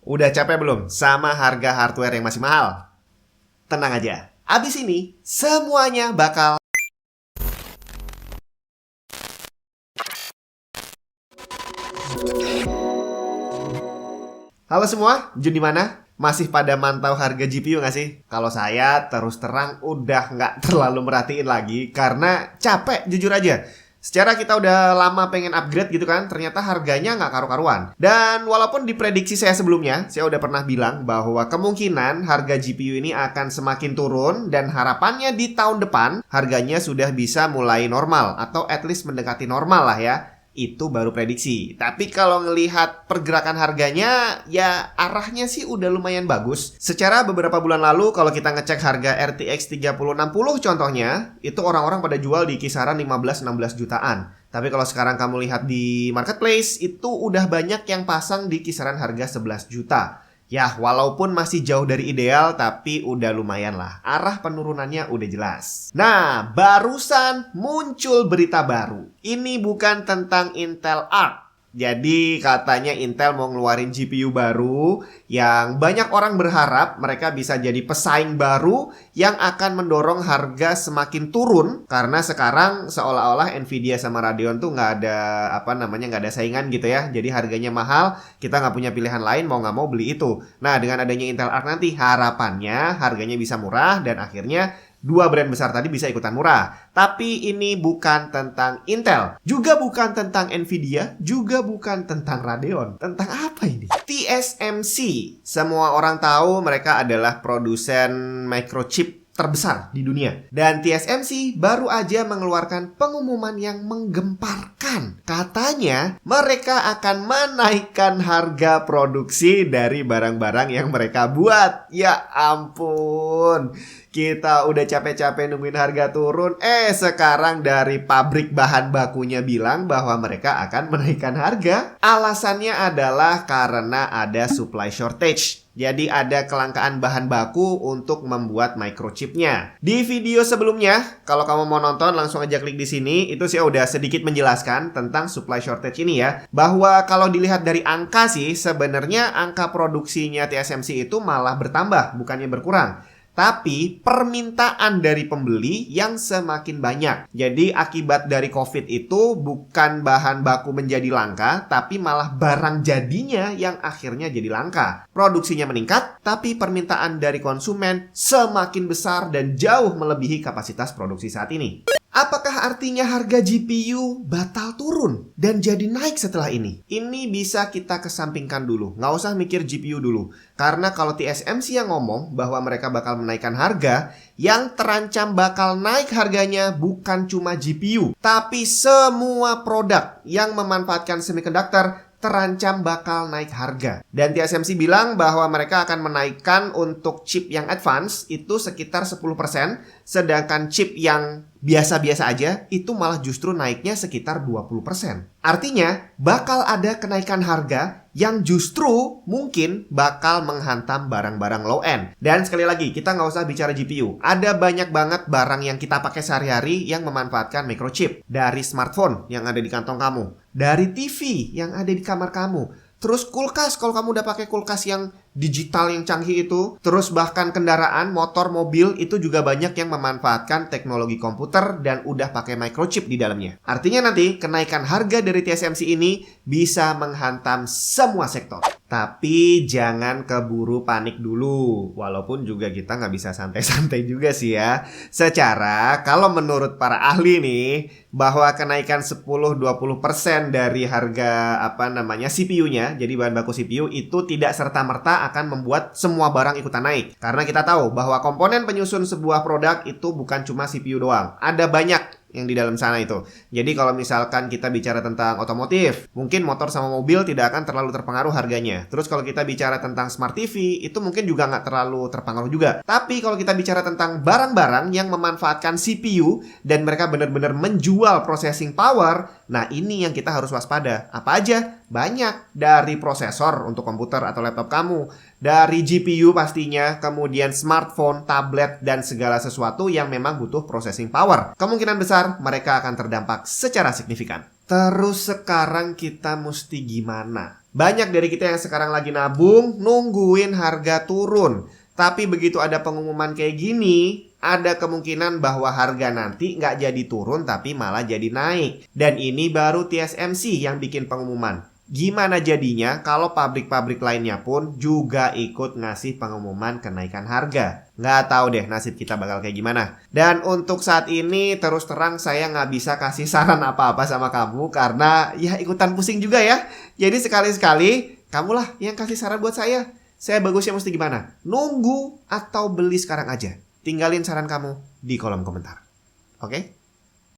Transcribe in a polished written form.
Udah capek belum sama harga hardware yang masih mahal? Tenang aja, abis ini semuanya bakal... Halo semua, Jun di mana? Masih pada mantau harga GPU nggak sih? Kalau saya terus terang udah nggak terlalu merhatiin lagi karena capek jujur aja. Secara kita udah lama pengen upgrade gitu kan, ternyata harganya nggak karu-karuan. Dan walaupun diprediksi saya sebelumnya, saya udah pernah bilang bahwa kemungkinan harga GPU ini akan semakin turun dan harapannya di tahun depan harganya sudah bisa mulai normal atau at least mendekati normal lah ya. Itu baru prediksi. Tapi kalau ngelihat pergerakan harganya, ya arahnya sih udah lumayan bagus. Secara beberapa bulan lalu kalau kita ngecek harga RTX 3060 contohnya, itu orang-orang pada jual di kisaran 15-16 jutaan. Tapi kalau sekarang kamu lihat di marketplace, itu udah banyak yang pasang di kisaran harga 11 juta. Ya, walaupun masih jauh dari ideal, tapi udah lumayan lah. Arah penurunannya udah jelas. Nah, barusan muncul berita baru. Ini bukan tentang Intel Arc. Jadi katanya Intel mau ngeluarin GPU baru yang banyak orang berharap mereka bisa jadi pesaing baru yang akan mendorong harga semakin turun. Karena sekarang seolah-olah Nvidia sama Radeon tuh nggak ada nggak ada saingan gitu ya. Jadi harganya mahal, kita nggak punya pilihan lain mau nggak mau beli itu. Nah, dengan adanya Intel Arc nanti harapannya harganya bisa murah dan akhirnya dua brand besar tadi bisa ikutan murah. Tapi ini bukan tentang Intel, juga bukan tentang Nvidia, juga bukan tentang Radeon. Tentang apa ini? TSMC. Semua orang tahu mereka adalah produsen microchip terbesar di dunia. Dan TSMC baru aja mengeluarkan pengumuman yang menggemparkan. Katanya mereka akan menaikkan harga produksi dari barang-barang yang mereka buat. Ya ampun. Kita udah capek-capek nungguin harga turun. Sekarang dari pabrik bahan bakunya bilang bahwa mereka akan menaikkan harga. Alasannya adalah karena ada supply shortage. Jadi ada kelangkaan bahan baku untuk membuat microchipnya. Di video sebelumnya, kalau kamu mau nonton langsung aja klik di sini. Itu saya udah sedikit menjelaskan tentang supply shortage ini ya. Bahwa kalau dilihat dari angka sih, sebenarnya angka produksinya TSMC itu malah bertambah, bukannya berkurang. Tapi permintaan dari pembeli yang semakin banyak. Jadi akibat dari COVID itu bukan bahan baku menjadi langka, tapi malah barang jadinya yang akhirnya jadi langka. Produksinya meningkat, tapi permintaan dari konsumen semakin besar dan jauh melebihi kapasitas produksi saat ini. Apakah artinya harga GPU batal turun dan jadi naik setelah ini? Ini bisa kita kesampingkan dulu, nggak usah mikir GPU dulu. Karena kalau TSMC yang ngomong bahwa mereka bakal menaikkan harga, yang terancam bakal naik harganya bukan cuma GPU, tapi semua produk yang memanfaatkan semiconductor terancam bakal naik harga. Dan TSMC bilang bahwa mereka akan menaikkan untuk chip yang advance itu sekitar 10%, sedangkan chip yang biasa-biasa aja itu malah justru naiknya sekitar 20%. Artinya bakal ada kenaikan harga yang justru mungkin bakal menghantam barang-barang low end. Dan sekali lagi, kita nggak usah bicara GPU. Ada banyak banget barang yang kita pakai sehari-hari yang memanfaatkan microchip. Dari smartphone yang ada di kantong kamu, dari TV yang ada di kamar kamu, terus kulkas kalau kamu udah pakai kulkas yang digital yang canggih itu, terus bahkan kendaraan, motor, mobil itu juga banyak yang memanfaatkan teknologi komputer dan udah pakai microchip di dalamnya. Artinya nanti kenaikan harga dari TSMC ini bisa menghantam semua sektor. Tapi jangan keburu panik dulu. Walaupun juga kita nggak bisa santai-santai juga sih ya. Secara kalau menurut para ahli nih, bahwa kenaikan 10-20% dari harga CPU-nya, jadi bahan baku CPU itu tidak serta-merta akan membuat semua barang ikutan naik. Karena kita tahu bahwa komponen penyusun sebuah produk itu bukan cuma CPU doang. Ada banyak yang di dalam sana itu. Jadi kalau misalkan kita bicara tentang otomotif, mungkin motor sama mobil tidak akan terlalu terpengaruh harganya. Terus kalau kita bicara tentang smart TV, itu mungkin juga nggak terlalu terpengaruh juga. Tapi kalau kita bicara tentang barang-barang yang memanfaatkan CPU dan mereka benar-benar menjual processing power, nah ini yang kita harus waspada. Apa aja? Banyak. Dari prosesor untuk komputer atau laptop kamu, dari GPU pastinya, kemudian smartphone, tablet, dan segala sesuatu yang memang butuh processing power. Kemungkinan besar mereka akan terdampak secara signifikan. Terus sekarang kita mesti gimana? Banyak dari kita yang sekarang lagi nabung, nungguin harga turun. Tapi begitu ada pengumuman kayak gini, ada kemungkinan bahwa harga nanti nggak jadi turun tapi malah jadi naik. Dan ini baru TSMC yang bikin pengumuman. Gimana jadinya kalau pabrik-pabrik lainnya pun juga ikut ngasih pengumuman kenaikan harga? Nggak tahu deh nasib kita bakal kayak gimana. Dan untuk saat ini terus terang saya nggak bisa kasih saran apa-apa sama kamu karena ya ikutan pusing juga ya. Jadi sekali-sekali kamulah yang kasih saran buat saya. Saya bagusnya mesti gimana? Nunggu atau beli sekarang aja? Tinggalin saran kamu di kolom komentar. Oke?